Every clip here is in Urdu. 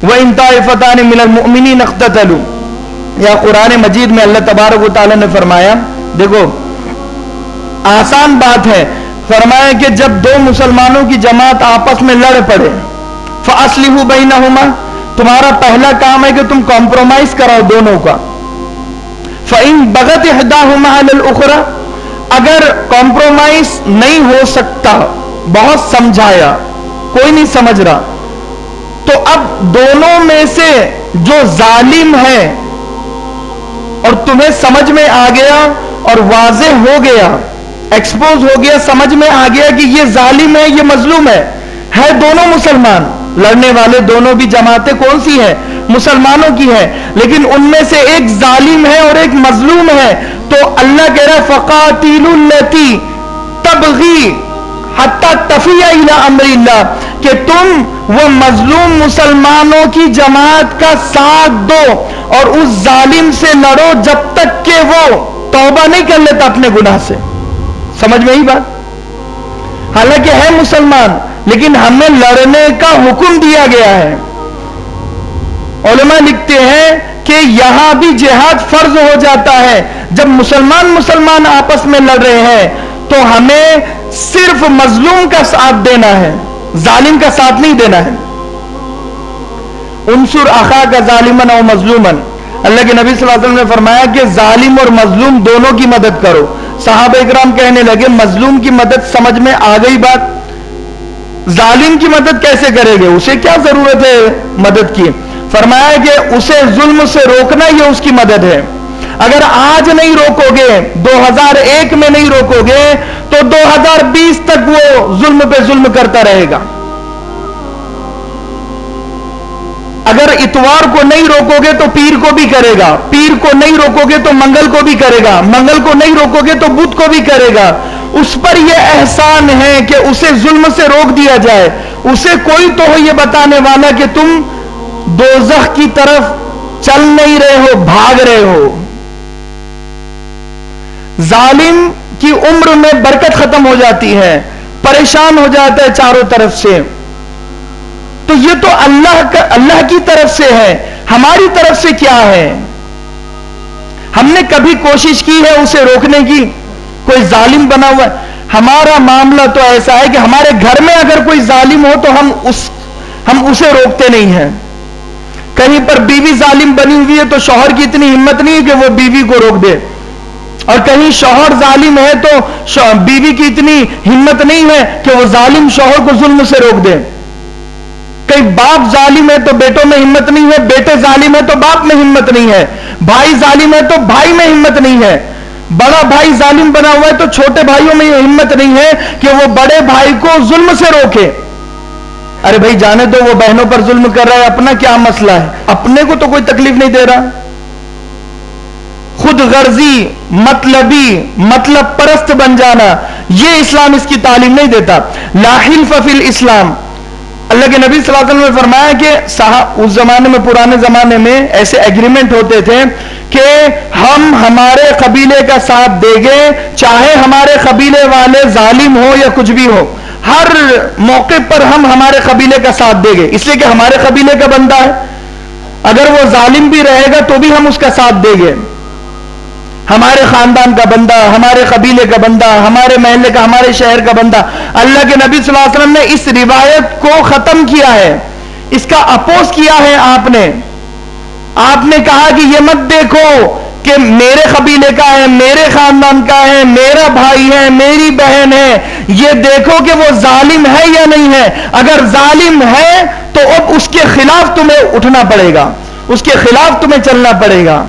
وَإِن طَائِفَتَانِ مِنَ الْمُؤْمِنِينَ اقْتَتَلُوا، یا قرآن مجید میں اللہ تبارک و تعالی نے فرمایا، دیکھو آسان بات ہے، فرمایا کہ جب دو مسلمانوں کی جماعت آپس میں لڑ پڑے، فَأَصْلِحُوا بَيْنَهُمَا، تمہارا پہلا کام ہے کہ تم کمپرومائز کراؤ دونوں کا۔ فَإِن بَغَتْ إِحْدَاهُمَا عَلَى الْأُخْرَى، اگر کمپرومائز نہیں ہو سکتا، بہت سمجھایا کوئی نہیں سمجھ رہا، تو اب دونوں میں سے جو ظالم ہے اور تمہیں سمجھ میں آ گیا اور واضح ہو گیا، ایکسپوز ہو گیا، سمجھ میں آ گیا کہ یہ ظالم ہے یہ مظلوم ہے دونوں مسلمان، لڑنے والے دونوں بھی جماعتیں کون سی ہیں؟ مسلمانوں کی ہے، لیکن ان میں سے ایک ظالم ہے اور ایک مظلوم ہے، تو اللہ کہہ رہا ہے فَقَاتِلُوا الَّتِي تَبْغِي حَتَّى تَفِيَ إِلَىٰ أَمْرِ اللَّهِ، کہ تم وہ مظلوم مسلمانوں کی جماعت کا ساتھ دو اور اس ظالم سے لڑو جب تک کہ وہ توبہ نہیں کر لیتا اپنے گناہ سے۔ سمجھ میں ہی بات؟ حالانکہ ہے مسلمان لیکن ہمیں لڑنے کا حکم دیا گیا ہے۔ علماء لکھتے ہیں کہ یہاں بھی جہاد فرض ہو جاتا ہے جب مسلمان آپس میں لڑ رہے ہیں، تو ہمیں صرف مظلوم کا ساتھ دینا ہے، ظالم کا ساتھ نہیں دینا ہے۔ انصر اخاک ظالما او مظلوما، اللہ کے نبی صلی اللہ علیہ وسلم نے فرمایا کہ ظالم اور مظلوم دونوں کی مدد کرو۔ صحابہ اکرام کہنے لگے مظلوم کی مدد سمجھ میں آ گئی بات، ظالم کی مدد کیسے کرے گے؟ اسے کیا ضرورت ہے مدد کی؟ فرمایا کہ اسے ظلم سے روکنا یہ اس کی مدد ہے۔ اگر آج نہیں روکو گے، 2001 میں نہیں روکو گے، تو 2020 تک وہ ظلم پہ ظلم کرتا رہے گا۔ اگر اتوار کو نہیں روکو گے تو پیر کو بھی کرے گا، پیر کو نہیں روکو گے تو منگل کو بھی کرے گا، منگل کو نہیں روکو گے تو بدھ کو بھی کرے گا۔ اس پر یہ احسان ہے کہ اسے ظلم سے روک دیا جائے۔ اسے کوئی تو ہو یہ بتانے والا کہ تم دوزخ کی طرف چل نہیں رہے ہو، بھاگ رہے ہو۔ ظالم کی عمر میں برکت ختم ہو جاتی ہے، پریشان ہو جاتا ہے چاروں طرف سے۔ تو یہ تو اللہ کی طرف سے ہے، ہماری طرف سے کیا ہے؟ ہم نے کبھی کوشش کی ہے اسے روکنے کی؟ کوئی ظالم بنا ہوا ہے؟ ہمارا معاملہ تو ایسا ہے کہ ہمارے گھر میں اگر کوئی ظالم ہو تو ہم اسے روکتے نہیں ہیں۔ کہیں پر بیوی ظالم بنی ہوئی ہے تو شوہر کی اتنی ہمت نہیں ہے کہ وہ بیوی کو روک دے، اور کہیں شوہر ظالم ہے تو بیوی کی اتنی ہمت نہیں ہے کہ وہ ظالم شوہر کو ظلم سے روک دے۔ کہیں باپ ظالم ہے تو بیٹوں میں ہمت نہیں ہے، بیٹے ظالم ہے تو باپ میں ہمت نہیں ہے، بھائی ظالم ہے تو بھائی میں ہمت نہیں ہے، بڑا بھائی ظالم بنا ہوا ہے تو چھوٹے بھائیوں میں یہ ہمت نہیں ہے کہ وہ بڑے بھائی کو ظلم سے روکے۔ ارے بھائی جانے تو وہ بہنوں پر ظلم کر رہا ہے، اپنا کیا مسئلہ ہے؟ اپنے کو تو کوئی تکلیف نہیں دے رہا۔ خود غرضی، مطلبی، مطلب پرست بن جانا، یہ اسلام اس کی تعلیم نہیں دیتا۔ لا حلف فی الاسلام، اللہ کے نبی صلی اللہ علیہ وسلم نے فرمایا کہ اس زمانے میں، پرانے زمانے میں ایسے ایگریمنٹ ہوتے تھے کہ ہم ہمارے قبیلے کا ساتھ دیں گے، چاہے ہمارے قبیلے والے ظالم ہو یا کچھ بھی ہو، ہر موقع پر ہم ہمارے قبیلے کا ساتھ دیں گے، اس لیے کہ ہمارے قبیلے کا بندہ ہے۔ اگر وہ ظالم بھی رہے گا تو بھی ہم اس کا ساتھ دیں گے، ہمارے خاندان کا بندہ، ہمارے قبیلے کا بندہ، ہمارے محلے کا، ہمارے شہر کا بندہ۔ اللہ کے نبی صلی اللہ علیہ وسلم نے اس روایت کو ختم کیا ہے، اس کا اپوز کیا ہے۔ آپ نے کہا کہ یہ مت دیکھو کہ میرے قبیلے کا ہے، میرے خاندان کا ہے، میرا بھائی ہے، میری بہن ہے، یہ دیکھو کہ وہ ظالم ہے یا نہیں ہے۔ اگر ظالم ہے تو اب اس کے خلاف تمہیں اٹھنا پڑے گا، اس کے خلاف تمہیں چلنا پڑے گا۔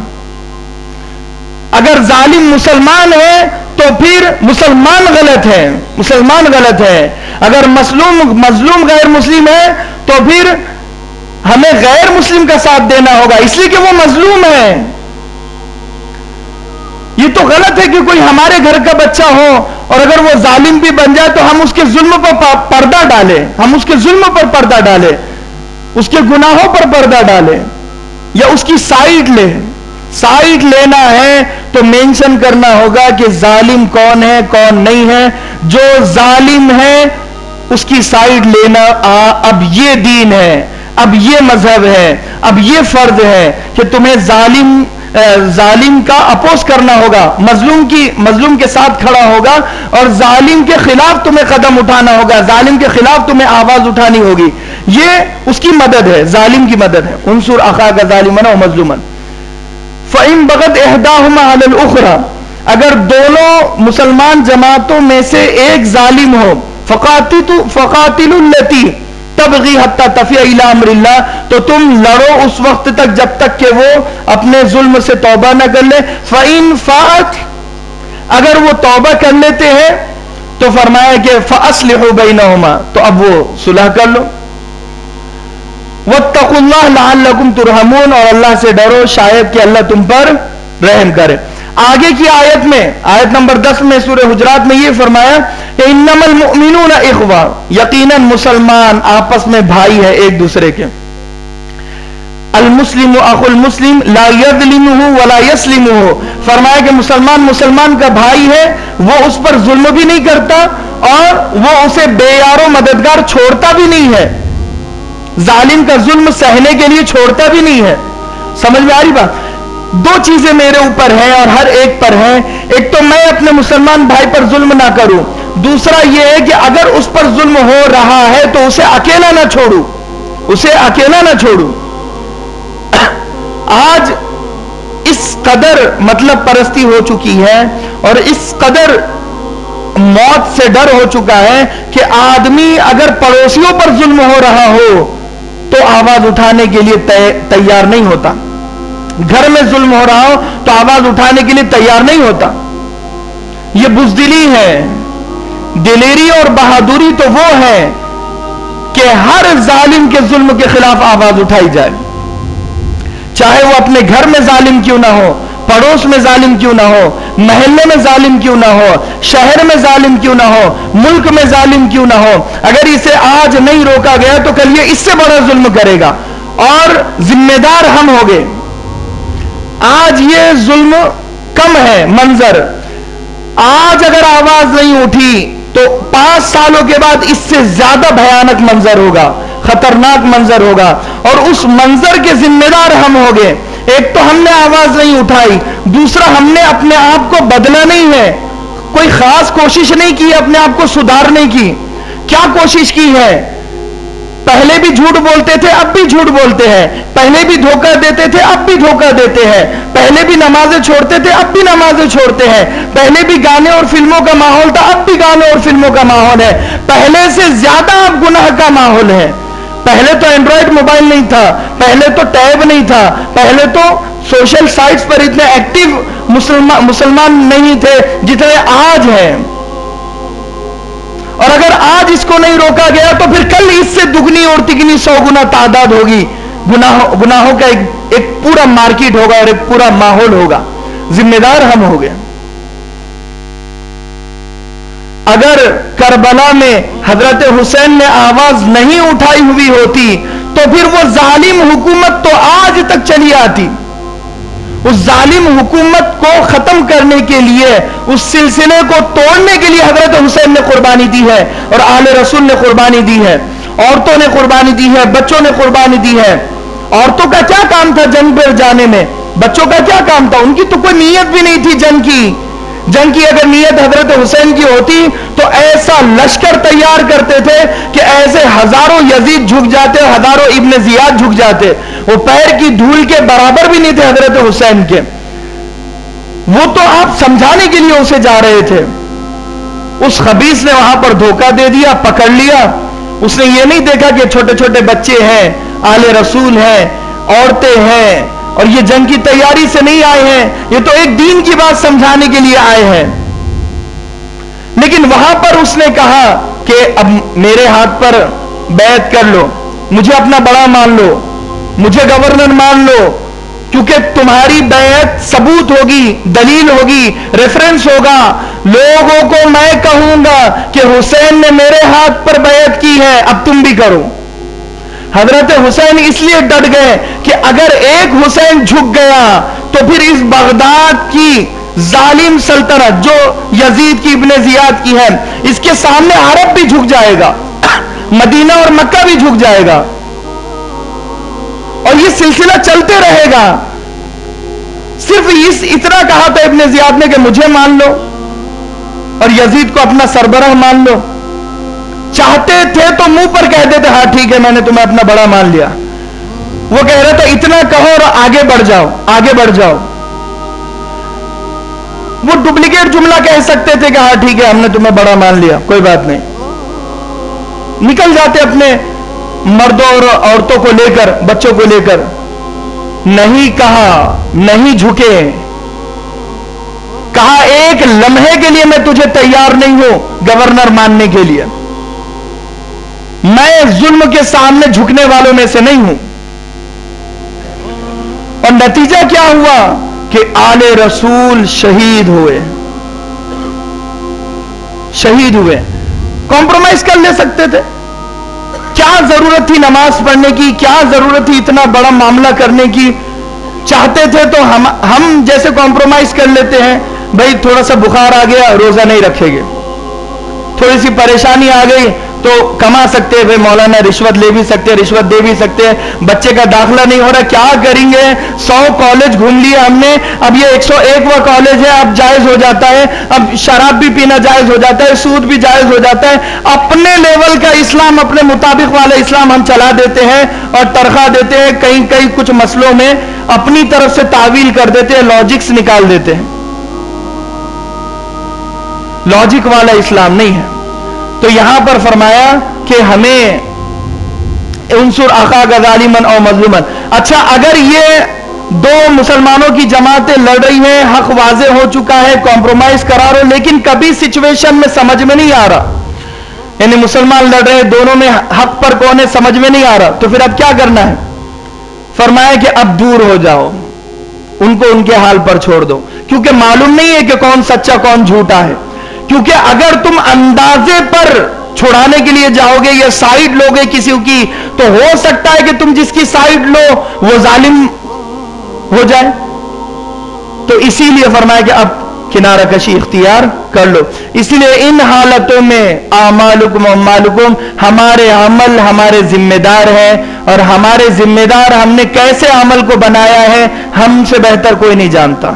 اگر ظالم مسلمان ہے تو پھر مسلمان غلط ہے، مسلمان غلط ہے۔ اگر مظلوم غیر مسلم ہے تو پھر ہمیں غیر مسلم کا ساتھ دینا ہوگا، اس لیے کہ وہ مظلوم ہے۔ یہ تو غلط ہے کہ کوئی ہمارے گھر کا بچہ ہو اور اگر وہ ظالم بھی بن جائے تو ہم اس کے ظلم پر پردہ ڈالیں، ہم اس کے ظلم پر پردہ ڈالیں، اس کے گناہوں پر پردہ ڈالیں، یا اس کی سائیڈ لیں۔ سائیڈ لینا ہے تو مینشن کرنا ہوگا کہ ظالم کون ہے کون نہیں ہے۔ جو ظالم ہے اس کی سائیڈ لینا، اب یہ دین ہے۔ اب یہ مذہب ہے, اب یہ فرض ہے کہ تمہیں ظالم کا اپوز کرنا ہوگا, مظلوم کے ساتھ کھڑا ہوگا, اور ظالم کے خلاف تمہیں قدم اٹھانا ہوگا, ظالم کے خلاف تمہیں آواز اٹھانی ہوگی. یہ اس کی مدد ہے, ظالم کی مدد ہے. انصر اخاک ظالما و مظلوما فإن بغت احداهما على الأخرى, اگر دونوں مسلمان جماعتوں میں سے ایک ظالم ہو, فقاتلوا التي تبغي حتى تفيء الى امر اللہ, تو تم لڑو اس وقت تک جب تک کہ وہ اپنے ظلم سے توبہ نہ کر لے. فإن فات, اگر وہ توبہ کر لیتے ہیں تو فرمایا کہ فاصلحوا بينهما, تو اب وہ صلح کر لو. واتقوا اللہ لعلکم ترحمون, اور اللہ سے ڈرو شاید کہ اللہ تم پر رحم کرے. آگے کی آیت میں, آیت نمبر 10 میں سورہ حجرات میں یہ فرمایا کہ انما المؤمنون اخوہ, یقیناً مسلمان آپس میں بھائی ہے ایک دوسرے کے. المسلم اخو المسلم لا یظلمہ ولا یسلمہ, فرمایا کہ مسلمان کا بھائی ہے, وہ اس پر ظلم بھی نہیں کرتا اور وہ اسے بے یار و مددگار چھوڑتا بھی نہیں ہے, ظالم کا ظلم سہنے کے لیے چھوڑتا بھی نہیں ہے. سمجھ میں آ رہی بات؟ دو چیزیں میرے اوپر ہیں اور ہر ایک پر ہیں. ایک تو میں اپنے مسلمان بھائی پر ظلم نہ کروں, دوسرا یہ ہے کہ اگر اس پر ظلم ہو رہا ہے تو اسے اکیلا نہ چھوڑوں, اسے اکیلا نہ چھوڑوں. آج اس قدر مطلب پرستی ہو چکی ہے اور اس قدر موت سے ڈر ہو چکا ہے کہ آدمی اگر پڑوسیوں پر ظلم ہو رہا ہو تو آواز اٹھانے کے لیے تیار نہیں ہوتا, گھر میں ظلم ہو رہا ہو تو آواز اٹھانے کے لیے تیار نہیں ہوتا. یہ بزدلی ہے. دلیری اور بہادری تو وہ ہے کہ ہر ظالم کے ظلم کے خلاف آواز اٹھائی جائے, چاہے وہ اپنے گھر میں ظالم کیوں نہ ہو, پڑوس میں ظالم کیوں نہ ہو, محلے میں ظالم کیوں نہ ہو, شہر میں ظالم کیوں نہ ہو, ملک میں ظالم کیوں نہ ہو. اگر اسے آج نہیں روکا گیا تو کل یہ اس سے بڑا ظلم کرے گا اور ذمہ دار ہم ہوں گے. آج یہ ظلم کم ہے منظر, آج اگر آواز نہیں اٹھی تو 5 سالوں کے بعد اس سے زیادہ بھیانک منظر ہوگا, خطرناک منظر ہوگا, اور اس منظر کے ذمہ دار ہم ہوں گے. ایک تو ہم نے آواز نہیں اٹھائی, دوسرا ہم نے اپنے آپ کو بدلا نہیں ہے, کوئی خاص کوشش نہیں کی اپنے آپ کو سدھارنے کی. کیا کوشش کی ہے؟ پہلے بھی جھوٹ بولتے تھے, اب بھی جھوٹ بولتے ہیں. پہلے بھی دھوکہ دیتے تھے, اب بھی دھوکہ دیتے ہیں. پہلے بھی نمازیں چھوڑتے تھے, اب بھی نمازیں چھوڑتے ہیں. پہلے بھی گانے اور فلموں کا ماحول تھا, اب بھی گانے اور فلموں کا ماحول ہے. پہلے سے زیادہ اب گناہ کا ماحول ہے. پہلے تو اینڈرائڈ موبائل نہیں تھا, پہلے تو ٹیب نہیں تھا, پہلے تو سوشل سائٹس پر اتنے ایکٹیو مسلمان نہیں تھے جتنے آج ہیں. اور اگر آج اس کو نہیں روکا گیا تو پھر کل اس سے دگنی اور تگنی 100 گنا تعداد ہوگی. گناہوں کا ایک پورا مارکیٹ ہوگا اور ایک پورا ماحول ہوگا. ذمہ دار ہم ہو گئے. اگر کربلا میں حضرت حسین نے آواز نہیں اٹھائی ہوئی ہوتی تو پھر وہ ظالم حکومت تو آج تک چلی آتی. اس ظالم حکومت کو ختم کرنے کے لیے, اس سلسلے کو توڑنے کے لیے حضرت حسین نے قربانی دی ہے اور آل رسول نے قربانی دی ہے, عورتوں نے قربانی دی ہے, بچوں نے قربانی دی ہے. عورتوں کا کیا کام تھا جنگ پر جانے میں؟ بچوں کا کیا کام تھا؟ ان کی تو کوئی نیت بھی نہیں تھی جنگ کی. جنگ کی اگر نیت حضرت حسین کی ہوتی تو ایسا لشکر تیار کرتے تھے کہ ایسے ہزاروں یزید جھک جاتے, ہزاروں ابن زیاد جھک جاتے. وہ پیر کی دھول کے برابر بھی نہیں تھے حضرت حسین کے. وہ تو آپ سمجھانے کے لیے اسے جا رہے تھے. اس خبیث نے وہاں پر دھوکہ دے دیا, پکڑ لیا. اس نے یہ نہیں دیکھا کہ چھوٹے چھوٹے بچے ہیں, آل رسول ہیں, عورتیں ہیں, اور یہ جنگ کی تیاری سے نہیں آئے ہیں, یہ تو ایک دین کی بات سمجھانے کے لیے آئے ہیں. لیکن وہاں پر اس نے کہا کہ اب میرے ہاتھ پر بیعت کر لو, مجھے اپنا بڑا مان لو, مجھے گورنر مان لو, کیونکہ تمہاری بیعت ثبوت ہوگی, دلیل ہوگی, ریفرنس ہوگا. لوگوں کو میں کہوں گا کہ حسین نے میرے ہاتھ پر بیعت کی ہے, اب تم بھی کرو. حضرت حسین اس لیے ڈٹ گئے کہ اگر ایک حسین جھک گیا تو پھر اس بغداد کی ظالم سلطنت جو یزید کی ابن زیاد کی ہے, اس کے سامنے عرب بھی جھک جائے گا, مدینہ اور مکہ بھی جھک جائے گا. اور یہ سلسلہ چلتے رہے گا. صرف اتنا کہا تھا ابن زیاد نے کہ مجھے مان لو اور یزید کو اپنا سربراہ مان لو. چاہتے تھے تو منہ پر کہہ دیتے ہاں ٹھیک ہے میں نے تمہیں اپنا بڑا مان لیا. وہ کہہ رہا تھا اتنا کہو اور آگے بڑھ جاؤ, آگے بڑھ جاؤ. وہ ڈپلیکیٹ جملہ کہہ سکتے تھے کہ ہاں ٹھیک ہے ہم نے تمہیں بڑا مان لیا, کوئی بات نہیں. نکل جاتے اپنے مردوں اور عورتوں کو لے کر, بچوں کو لے کر. نہیں کہا, نہیں جھکے, کہا ایک لمحے کے لیے میں تجھے تیار نہیں ہوں گورنر ماننے کے لیے. میں ظلم کے سامنے جھکنے والوں میں سے نہیں ہوں. اور نتیجہ کیا ہوا کہ آل رسول شہید ہوئے, شہید ہوئے. کمپرومائز کر لے سکتے تھے. کیا ضرورت تھی نماز پڑھنے کی, کیا ضرورت تھی اتنا بڑا معاملہ کرنے کی. چاہتے تھے تو ہم جیسے کمپرومائز کر لیتے ہیں, بھائی تھوڑا سا بخار آ گیا روزہ نہیں رکھیں گے, تھوڑی سی پریشانی آ گئی تو کما سکتے ہیں, بھائی مولانا رشوت لے بھی سکتے ہیں, رشوت دے بھی سکتے ہیں. بچے کا داخلہ نہیں ہو رہا, کیا کریں گے, 100 کالج گھوم لیے ہم نے, اب یہ 101واں کالج ہے, اب جائز ہو جاتا ہے, اب شراب بھی پینا جائز ہو جاتا ہے, سود بھی جائز ہو جاتا ہے. اپنے لیول کا اسلام, اپنے مطابق والا اسلام ہم چلا دیتے ہیں اور ترخواہ دیتے ہیں. کہیں کہیں کچھ مسئلوں میں اپنی طرف سے تعویل کر دیتے ہیں, لاجکس نکال دیتے ہیں. لاجک والا اسلام نہیں ہے. تو یہاں پر فرمایا کہ ہمیں انصر اخاک ظالما او مظلوما. اچھا اگر یہ دو مسلمانوں کی جماعتیں لڑ رہی ہیں, حق واضح ہو چکا ہے, کمپرومائز کرا رہے, لیکن کبھی سچویشن میں سمجھ میں نہیں آ رہا, یعنی مسلمان لڑ رہے, دونوں میں حق پر کون ہے سمجھ میں نہیں آ رہا, تو پھر اب کیا کرنا ہے؟ فرمایا کہ اب دور ہو جاؤ, ان کو ان کے حال پر چھوڑ دو, کیونکہ معلوم نہیں ہے کہ کون سچا کون جھوٹا ہے. کیونکہ اگر تم اندازے پر چھڑانے کے لیے جاؤ گے یا سائیڈ لوگے کسی کی, تو ہو سکتا ہے کہ تم جس کی سائیڈ لو وہ ظالم ہو جائے. تو اسی لیے فرمایا کہ اب کنارہ کشی اختیار کر لو. اسی لیے ان حالتوں میں اعمالکم و اعمالکم, ہمارے عمل ہمارے ذمہ دار ہے, اور ہمارے ذمہ دار ہم نے کیسے عمل کو بنایا ہے ہم سے بہتر کوئی نہیں جانتا.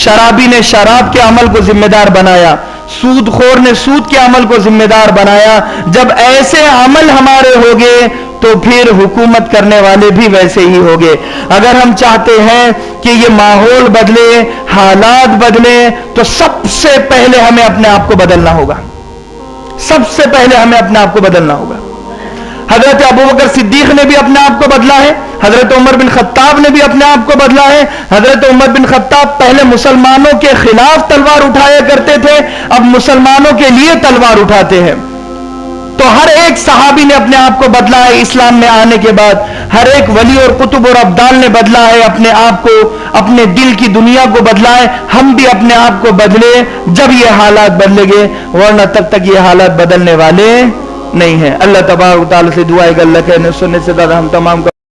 شرابی نے شراب کے عمل کو ذمہ دار بنایا, سود خور نے سود کے عمل کو ذمہ دار بنایا. جب ایسے عمل ہمارے ہوگے تو پھر حکومت کرنے والے بھی ویسے ہی ہوگے. اگر ہم چاہتے ہیں کہ یہ ماحول بدلے, حالات بدلے, تو سب سے پہلے ہمیں اپنے آپ کو بدلنا ہوگا. سب سے پہلے ہمیں اپنے آپ کو بدلنا ہوگا. حضرت ابوبکر صدیق نے بھی اپنے آپ کو بدلا ہے, حضرت عمر بن خطاب نے بھی اپنے آپ کو بدلا ہے. حضرت عمر بن خطاب پہلے مسلمانوں کے خلاف تلوار اٹھایا کرتے تھے, اب مسلمانوں کے لیے تلوار اٹھاتے ہیں. تو ہر ایک صحابی نے اپنے آپ کو بدلا ہے اسلام میں آنے کے بعد. ہر ایک ولی اور قطب اور ابدال نے بدلا ہے اپنے آپ کو, اپنے دل کی دنیا کو بدلا ہے. ہم بھی اپنے آپ کو بدلے جب یہ حالات بدلیں گے, ورنہ تک یہ حالات بدلنے والے نہیں ہیں. اللہ تبارک و تعالی سے دعا ہے کہ اللہ کے سننے سے زیادہ ہم تمام